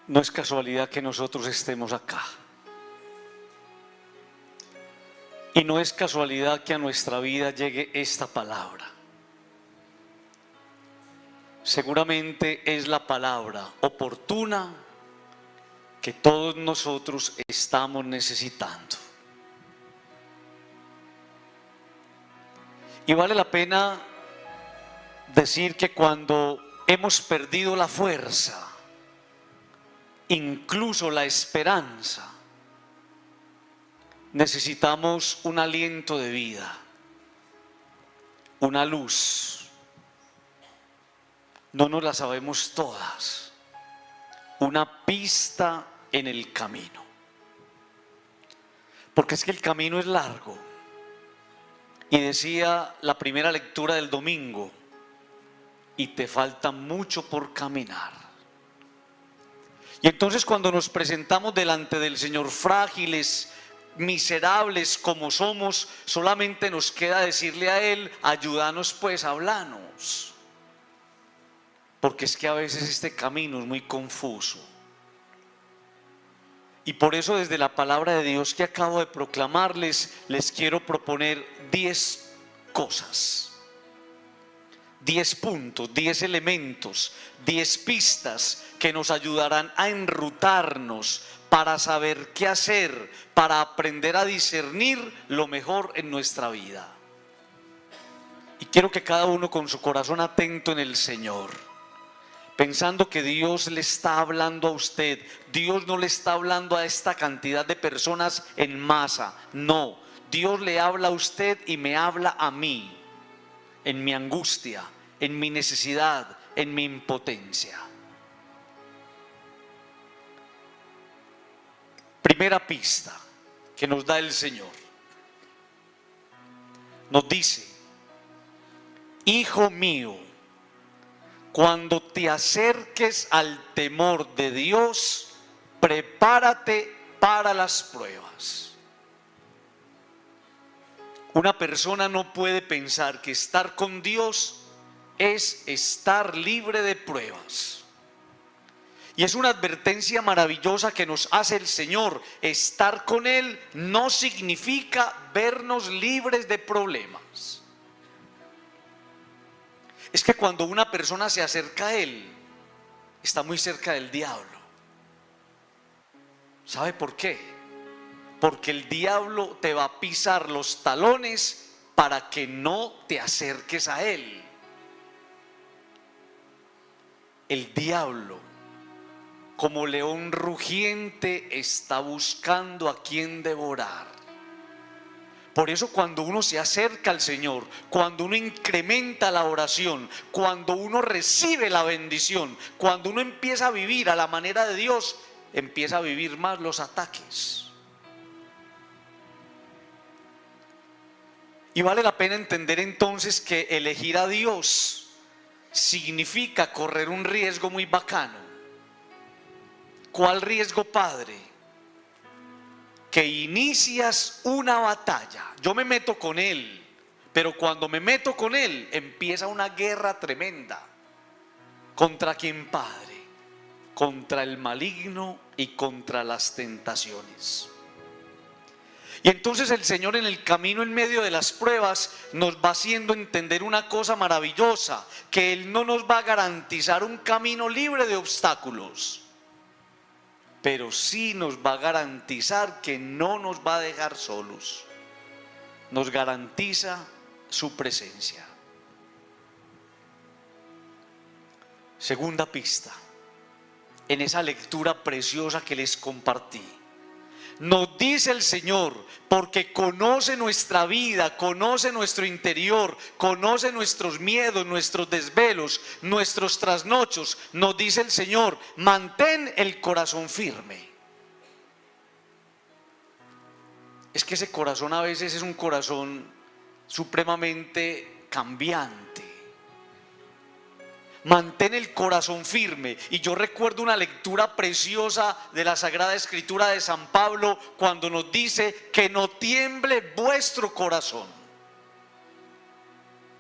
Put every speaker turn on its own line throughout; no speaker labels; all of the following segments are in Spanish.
No es casualidad que nosotros estemos acá. Y no es casualidad que a nuestra vida llegue esta palabra. Seguramente es la palabra oportuna que todos nosotros estamos necesitando. Y vale la pena decir que cuando hemos perdido la fuerza, incluso la esperanza, necesitamos un aliento de vida, una luz. No nos la sabemos todas, una pista en el camino. Porque es que el camino es largo. Y decía la primera lectura del domingo, y te falta mucho por caminar. Y entonces cuando nos presentamos delante del Señor frágiles, miserables como somos, solamente nos queda decirle a Él: ayúdanos pues, háblanos. Porque es que a veces este camino es muy confuso. Y por eso desde la palabra de Dios que acabo de proclamarles, les quiero proponer 10 cosas, 10 puntos, 10 elementos, 10 pistas que nos ayudarán a enrutarnos para saber qué hacer, para aprender a discernir lo mejor en nuestra vida. Y quiero que cada uno con su corazón atento en el Señor, pensando que Dios le está hablando a usted. Dios no le está hablando a esta cantidad de personas en masa, no. Dios le habla a usted y me habla a mí, en mi angustia, en mi necesidad, en mi impotencia. Primera pista que nos da el Señor. Nos dice: hijo mío, cuando te acerques al temor de Dios, prepárate para las pruebas. Una persona no puede pensar que estar con Dios es estar libre de pruebas. Y es una advertencia maravillosa que nos hace el Señor. Estar con Él no significa vernos libres de problemas. Es que cuando una persona se acerca a Él, está muy cerca del diablo. ¿Sabe por qué? Porque el diablo te va a pisar los talones para que no te acerques a Él. El diablo, como león rugiente, está buscando a quien devorar. Por eso cuando uno se acerca al Señor, cuando uno incrementa la oración, cuando uno recibe la bendición, cuando uno empieza a vivir a la manera de Dios, empieza a vivir más los ataques. Y vale la pena entender entonces que elegir a Dios significa correr un riesgo muy bacano. ¿Cuál riesgo, Padre? Que inicias una batalla. Yo me meto con Él, pero cuando me meto con Él empieza una guerra tremenda. ¿Contra quién, Padre? Contra el maligno y contra las tentaciones. Y entonces el Señor en el camino, en medio de las pruebas, nos va haciendo entender una cosa maravillosa: que Él no nos va a garantizar un camino libre de obstáculos, pero sí nos va a garantizar que no nos va a dejar solos. Nos garantiza su presencia. Segunda pista, en esa lectura preciosa que les compartí, nos dice el Señor, porque conoce nuestra vida, conoce nuestro interior, conoce nuestros miedos, nuestros desvelos, nuestros trasnochos. Nos dice el Señor: mantén el corazón firme. Es que ese corazón a veces es un corazón supremamente cambiante. Mantén el corazón firme. Y yo recuerdo una lectura preciosa de la Sagrada Escritura de San Pablo, cuando nos dice que no tiemble vuestro corazón.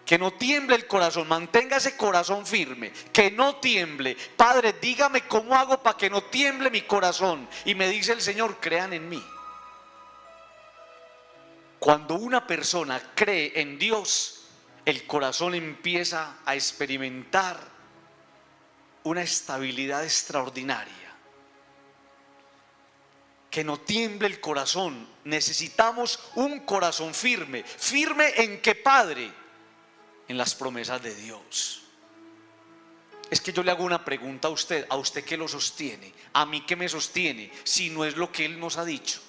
Que no tiemble el corazón, mantenga ese corazón firme, que no tiemble. Padre, dígame cómo hago para que no tiemble mi corazón. Y me dice el Señor, crean en mí. Cuando una persona cree en Dios, el corazón empieza a experimentar una estabilidad extraordinaria. Que no tiemble el corazón. Necesitamos un corazón firme. ¿Firme en qué, Padre? En las promesas de Dios. Es que yo le hago una pregunta a usted que lo sostiene, a mí que me sostiene, si no es lo que Él nos ha dicho.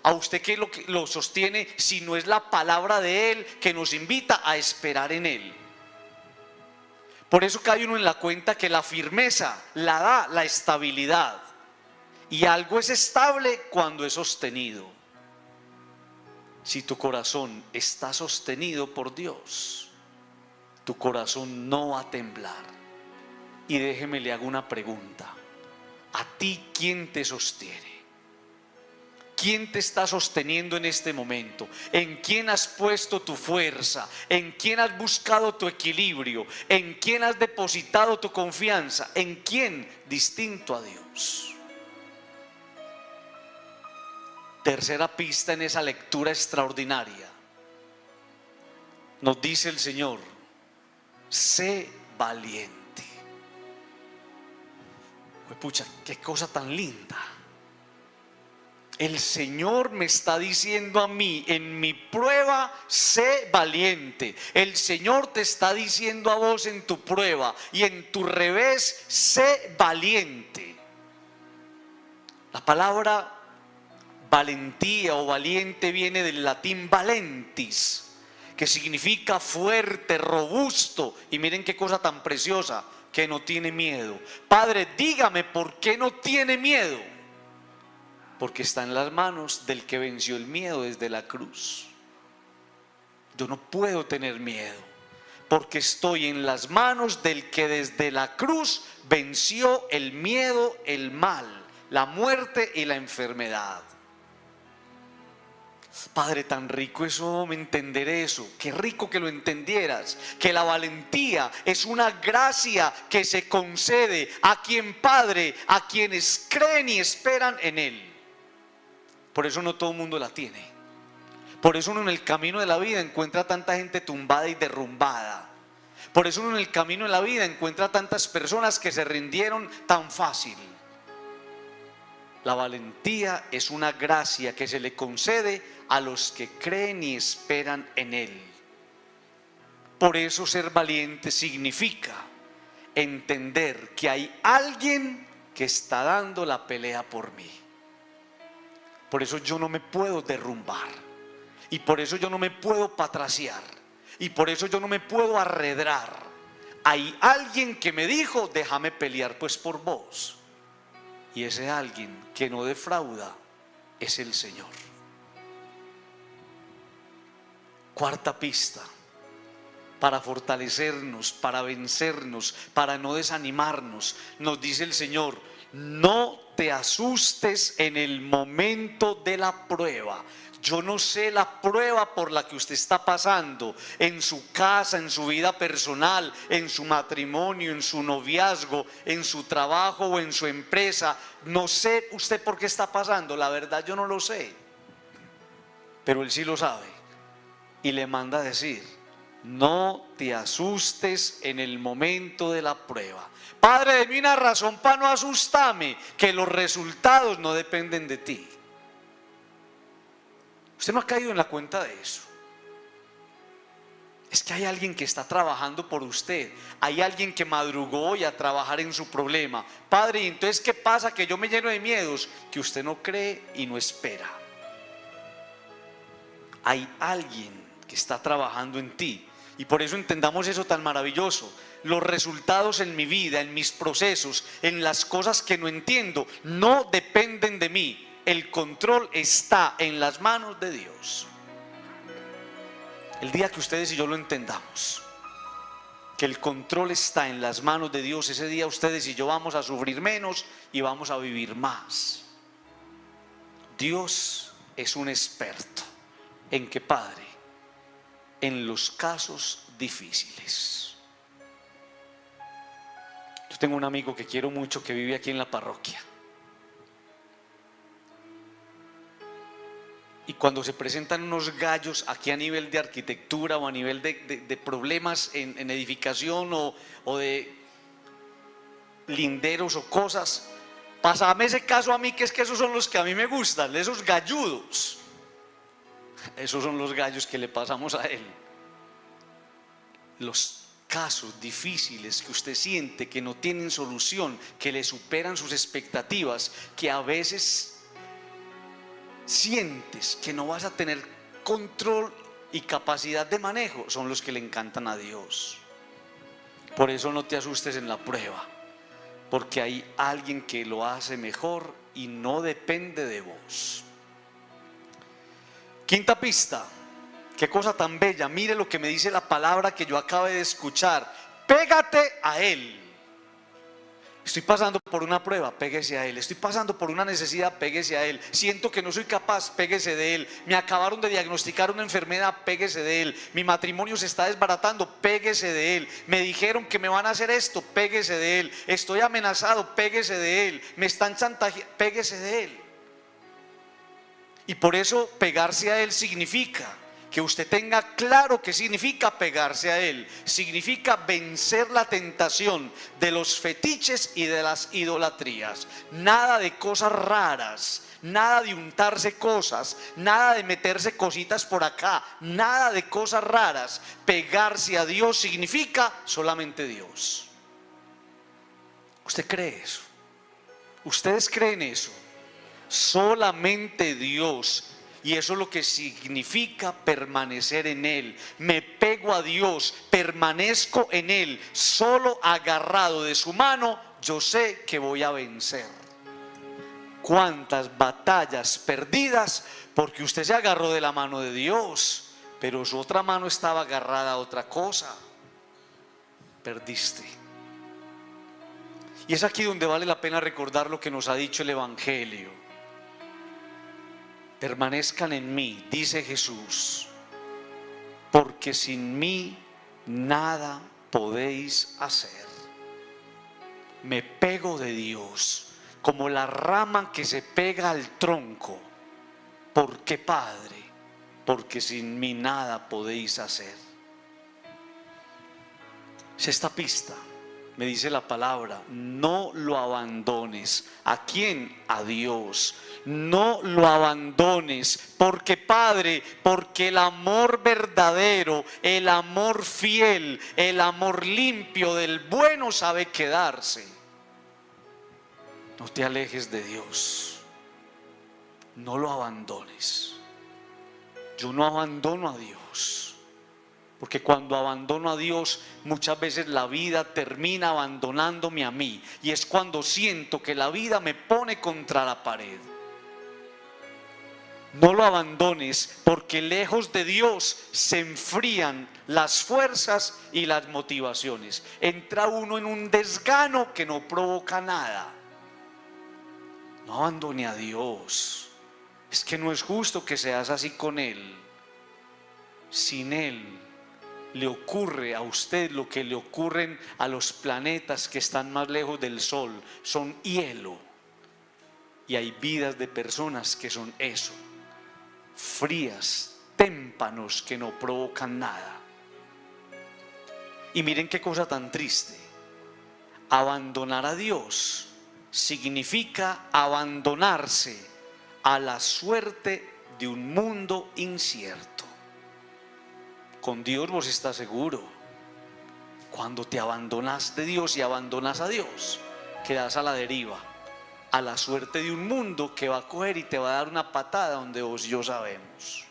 A usted que lo sostiene, si no es la palabra de Él que nos invita a esperar en Él. Por eso cae uno en la cuenta que la firmeza la da la estabilidad. Y algo es estable cuando es sostenido. Si tu corazón está sostenido por Dios, tu corazón no va a temblar. Y déjeme le hago una pregunta. ¿A ti quién te sostiene? ¿Quién te está sosteniendo en este momento? ¿En quién has puesto tu fuerza? ¿En quién has buscado tu equilibrio? ¿En quién has depositado tu confianza? ¿En quién distinto a Dios? Tercera pista en esa lectura extraordinaria. Nos dice el Señor, sé valiente. Pucha, qué cosa tan linda. El Señor me está diciendo a mí, en mi prueba, sé valiente. El Señor te está diciendo a vos en tu prueba y en tu revés, sé valiente. La palabra valentía o valiente viene del latín valentis, que significa fuerte, robusto. Y miren qué cosa tan preciosa, que no tiene miedo. Padre, dígame por qué no tiene miedo. Porque está en las manos del que venció el miedo desde la cruz. Yo no puedo tener miedo, porque estoy en las manos del que desde la cruz venció el miedo, el mal, la muerte y la enfermedad. Padre, tan rico eso, entender eso. Qué rico que lo entendieras, que la valentía es una gracia que se concede a quien, Padre, a quienes creen y esperan en Él. Por eso no todo el mundo la tiene. Por eso uno en el camino de la vida encuentra tanta gente tumbada y derrumbada. Por eso uno en el camino de la vida encuentra tantas personas que se rindieron tan fácil. La valentía es una gracia que se le concede a los que creen y esperan en Él. Por eso ser valiente significa entender que hay alguien que está dando la pelea por mí. Por eso yo no me puedo derrumbar. Y por eso yo no me puedo patraciar. Y por eso yo no me puedo arredrar. Hay alguien que me dijo, déjame pelear pues por vos. Y ese alguien que no defrauda es el Señor. Cuarta pista, para fortalecernos, para vencernos, para no desanimarnos, nos dice el Señor, no te asustes en el momento de la prueba. Yo no sé la prueba por la que usted está pasando, en su casa, en su vida personal, en su matrimonio, en su noviazgo, en su trabajo o en su empresa. No sé usted por qué está pasando, la verdad yo no lo sé, pero Él sí lo sabe y le manda a decir, no te asustes en el momento de la prueba. Padre, de mí una razón para no asustarme, que los resultados no dependen de ti. Usted no ha caído en la cuenta de eso. Es que hay alguien que está trabajando por usted. Hay alguien que madrugó hoy a trabajar en su problema. Padre, ¿y entonces qué pasa? Que yo me lleno de miedos, que usted no cree y no espera. Hay alguien que está trabajando en ti. Y por eso entendamos eso tan maravilloso. Los resultados en mi vida, en mis procesos, en las cosas que no entiendo, no dependen de mí. El control está en las manos de Dios. El día que ustedes y yo lo entendamos, que el control está en las manos de Dios, ese día ustedes y yo vamos a sufrir menos y vamos a vivir más. Dios es un experto en que, Padre, en los casos difíciles. Yo tengo un amigo que quiero mucho que vive aquí en la parroquia. Y cuando se presentan unos gallos aquí a nivel de arquitectura o a nivel de problemas en edificación o de linderos o cosas, pásame ese caso a mí, que es que esos son los que a mí me gustan, esos galludos. Esos son los gallos que le pasamos a él. Los casos difíciles que usted siente que no tienen solución, que le superan sus expectativas, que a veces sientes que no vas a tener control y capacidad de manejo, son los que le encantan a Dios. Por eso no te asustes en la prueba, porque hay alguien que lo hace mejor y no depende de vos. Quinta pista, qué cosa tan bella. Mire lo que me dice la palabra que yo acabo de escuchar: pégate a Él. Estoy pasando por una prueba, péguese a Él. Estoy pasando por una necesidad, péguese a Él. Siento que no soy capaz, péguese de Él. Me acabaron de diagnosticar una enfermedad, péguese de Él. Mi matrimonio se está desbaratando, péguese de Él. Me dijeron que me van a hacer esto, péguese de Él. Estoy amenazado, péguese de Él. Me están chantajeando, péguese de Él. Y por eso pegarse a Él significa que usted tenga claro qué significa pegarse a Él. Significa vencer la tentación de los fetiches y de las idolatrías. Nada de cosas raras, nada de untarse cosas, nada de meterse cositas por acá, nada de cosas raras. Pegarse a Dios significa solamente Dios. ¿Usted cree eso? ¿Ustedes creen eso? Solamente Dios. Y eso es lo que significa permanecer en Él. Me pego a Dios, permanezco en Él, solo agarrado de su mano, yo sé que voy a vencer. ¿Cuántas batallas perdidas porque usted se agarró de la mano de Dios, pero su otra mano estaba agarrada a otra cosa? Perdiste. Y es aquí donde vale la pena recordar lo que nos ha dicho el Evangelio. Permanezcan en mí, dice Jesús, porque sin mí nada podéis hacer. Me pego de Dios como la rama que se pega al tronco. ¿Por qué, Padre? Porque sin mí nada podéis hacer. Sexta pista, me dice la palabra: no lo abandones. ¿A quién? A Dios. No lo abandones, porque Padre, porque el amor verdadero, el amor fiel, el amor limpio del bueno sabe quedarse. No te alejes de Dios, no lo abandones. Yo no abandono a Dios, porque cuando abandono a Dios, muchas veces la vida termina abandonándome a mí, y es cuando siento que la vida me pone contra la pared. No lo abandones, porque lejos de Dios se enfrían las fuerzas y las motivaciones. Entra uno en un desgano que no provoca nada. No abandone a Dios. Es que no es justo que seas así con Él. Sin Él le ocurre a usted lo que le ocurren a los planetas que están más lejos del Sol. Son hielo. Y hay vidas de personas que son eso: frías, témpanos que no provocan nada. Y miren qué cosa tan triste. Abandonar a Dios significa abandonarse a la suerte de un mundo incierto. Con Dios vos estás seguro. Cuando te abandonas de Dios y abandonas a Dios, quedas a la deriva, a la suerte de un mundo que va a coger y te va a dar una patada donde vos y yo sabemos.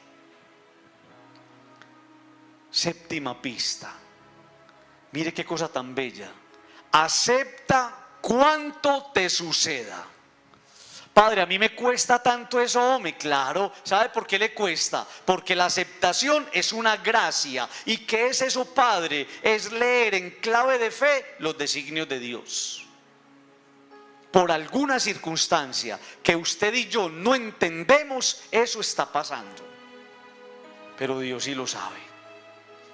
Séptima pista, mire qué cosa tan bella: acepta cuanto te suceda. Padre, a mí me cuesta tanto eso, hombre. Claro, ¿sabe por qué le cuesta? Porque la aceptación es una gracia. ¿Y qué es eso, Padre? Es leer en clave de fe los designios de Dios. Por alguna circunstancia que usted y yo no entendemos, eso está pasando, pero Dios sí lo sabe.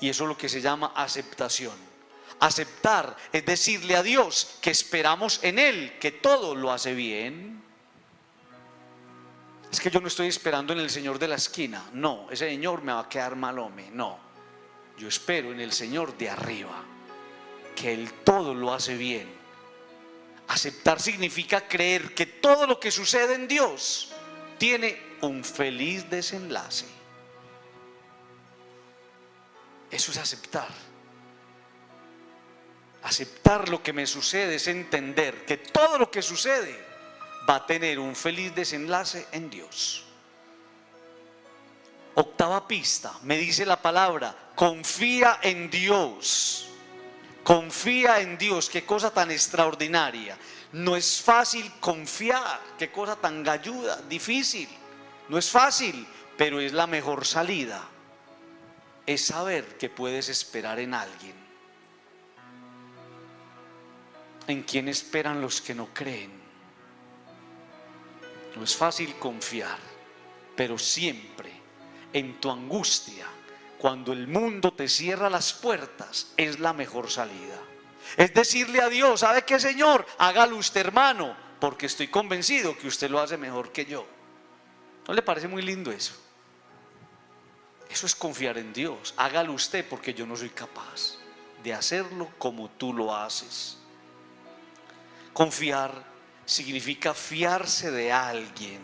Y eso es lo que se llama aceptación. Aceptar es decirle a Dios que esperamos en Él, que todo lo hace bien. Es que yo no estoy esperando en el Señor de la esquina. No, ese Señor me va a quedar mal, hombre. No, yo espero en el Señor de arriba, que Él todo lo hace bien. Aceptar significa creer que todo lo que sucede en Dios tiene un feliz desenlace. Eso es aceptar. Aceptar lo que me sucede es entender que todo lo que sucede va a tener un feliz desenlace en Dios. Octava pista, me dice la palabra, confía en Dios. Confía en Dios, qué cosa tan extraordinaria. No es fácil confiar, qué cosa tan galluda, difícil. No es fácil, pero es la mejor salida. Es saber que puedes esperar en alguien. ¿En quién esperan los que no creen? No es fácil confiar, pero siempre en tu angustia, cuando el mundo te cierra las puertas, es la mejor salida. Es decirle a Dios, ¿sabe qué, Señor? Hágalo usted, hermano, porque estoy convencido que usted lo hace mejor que yo. ¿No le parece muy lindo eso? Eso es confiar en Dios. Hágalo usted porque yo no soy capaz de hacerlo como tú lo haces. Confiar significa fiarse de alguien.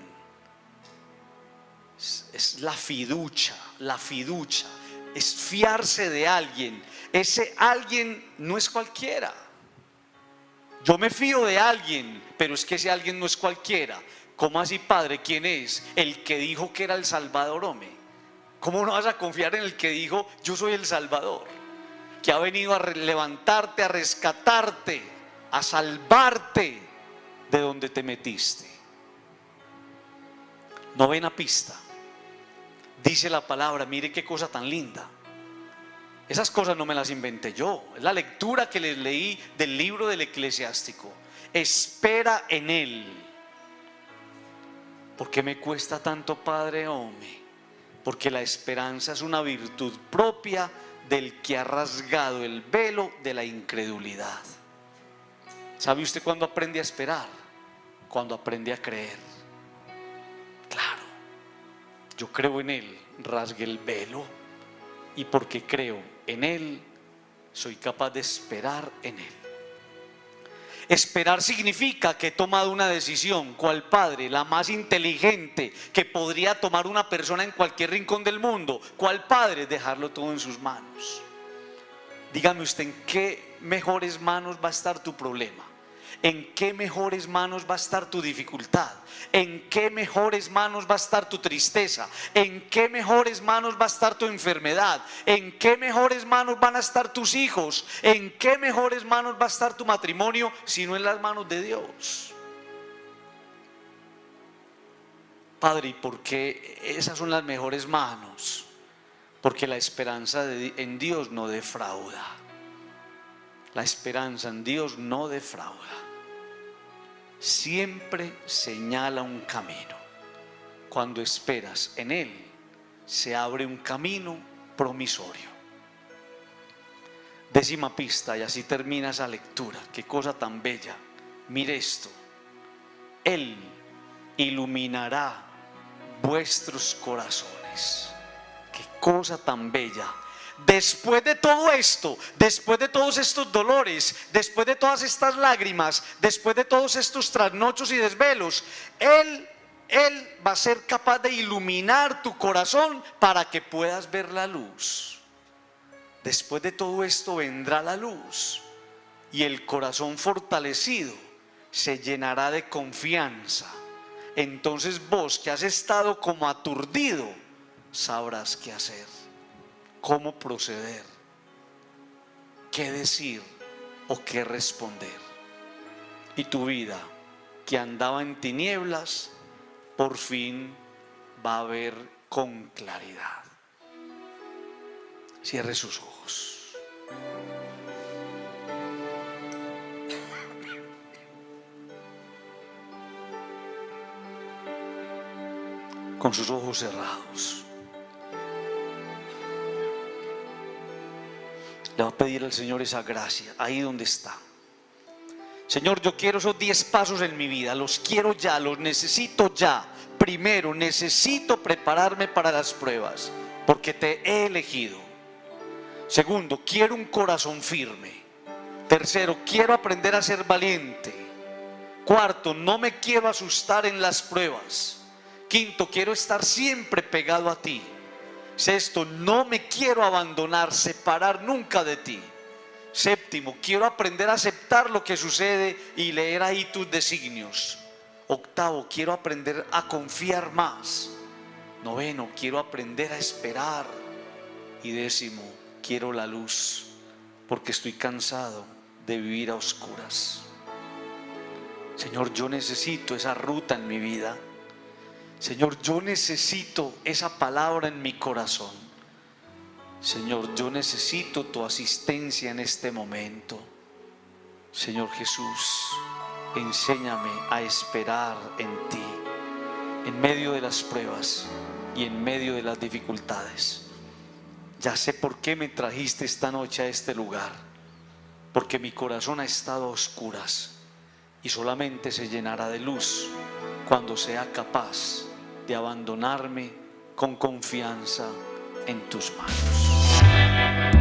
Es la fiducia, es fiarse de alguien. Ese alguien no es cualquiera. Yo me fío de alguien, pero es que ese alguien no es cualquiera. ¿Cómo así, Padre? ¿Quién es? El que dijo que era el Salvador, hombre. ¿Cómo no vas a confiar en el que dijo yo soy el Salvador? Que ha venido a levantarte, a rescatarte, a salvarte de donde te metiste. Novena pista. Dice la palabra, mire qué cosa tan linda. Esas cosas no me las inventé yo. Es la lectura que les leí del libro del Eclesiástico. Espera en Él. ¿Por qué me cuesta tanto, Padre? Hombre, porque la esperanza es una virtud propia del que ha rasgado el velo de la incredulidad. ¿Sabe usted cuándo aprende a esperar? Cuando aprende a creer. Claro, yo creo en Él, rasgué el velo, y porque creo en Él, soy capaz de esperar en Él. Esperar significa que he tomado una decisión, ¿cuál, Padre? La más inteligente que podría tomar una persona en cualquier rincón del mundo. ¿Cuál, Padre? Dejarlo todo en sus manos. Dígame usted, ¿en qué mejores manos va a estar tu problema? ¿En qué mejores manos va a estar tu dificultad? ¿En qué mejores manos va a estar tu tristeza? ¿En qué mejores manos va a estar tu enfermedad? ¿En qué mejores manos van a estar tus hijos? ¿En qué mejores manos va a estar tu matrimonio si no en las manos de Dios? Padre, ¿y por qué esas son las mejores manos? Porque la esperanza en Dios no defrauda. La esperanza en Dios no defrauda. Siempre señala un camino. Cuando esperas en Él, se abre un camino promisorio. Décima pista, y así termina esa lectura. Qué cosa tan bella. Mire esto. Él iluminará vuestros corazones. Qué cosa tan bella. Después de todo esto, después de todos estos dolores, después de todas estas lágrimas, después de todos estos trasnochos y desvelos, Él va a ser capaz de iluminar tu corazón para que puedas ver la luz. Después de todo esto vendrá la luz y el corazón fortalecido se llenará de confianza. Entonces vos, que has estado como aturdido, sabrás qué hacer, cómo proceder, qué decir o qué responder. Y tu vida, que andaba en tinieblas, por fin va a ver con claridad. Cierre sus ojos. Con sus ojos cerrados. Le va a pedir al Señor esa gracia, ahí donde está. Señor, yo quiero esos 10 pasos en mi vida, los quiero ya, los necesito ya. Primero, necesito prepararme para las pruebas, porque te he elegido. Segundo, quiero un corazón firme. Tercero, quiero aprender a ser valiente. Cuarto, no me quiero asustar en las pruebas. Quinto, quiero estar siempre pegado a ti. Sexto, no me quiero abandonar, separar nunca de ti. Séptimo, quiero aprender a aceptar lo que sucede y leer ahí tus designios. Octavo, quiero aprender a confiar más. Noveno, quiero aprender a esperar. Y décimo, quiero la luz, porque estoy cansado de vivir a oscuras. Señor, yo necesito esa ruta en mi vida. Señor, yo necesito esa palabra en mi corazón. Señor, yo necesito tu asistencia en este momento. Señor Jesús, enséñame a esperar en ti, en medio de las pruebas y en medio de las dificultades. Ya sé por qué me trajiste esta noche a este lugar, porque mi corazón ha estado a oscuras y solamente se llenará de luz cuando sea capaz de abandonarme con confianza en tus manos.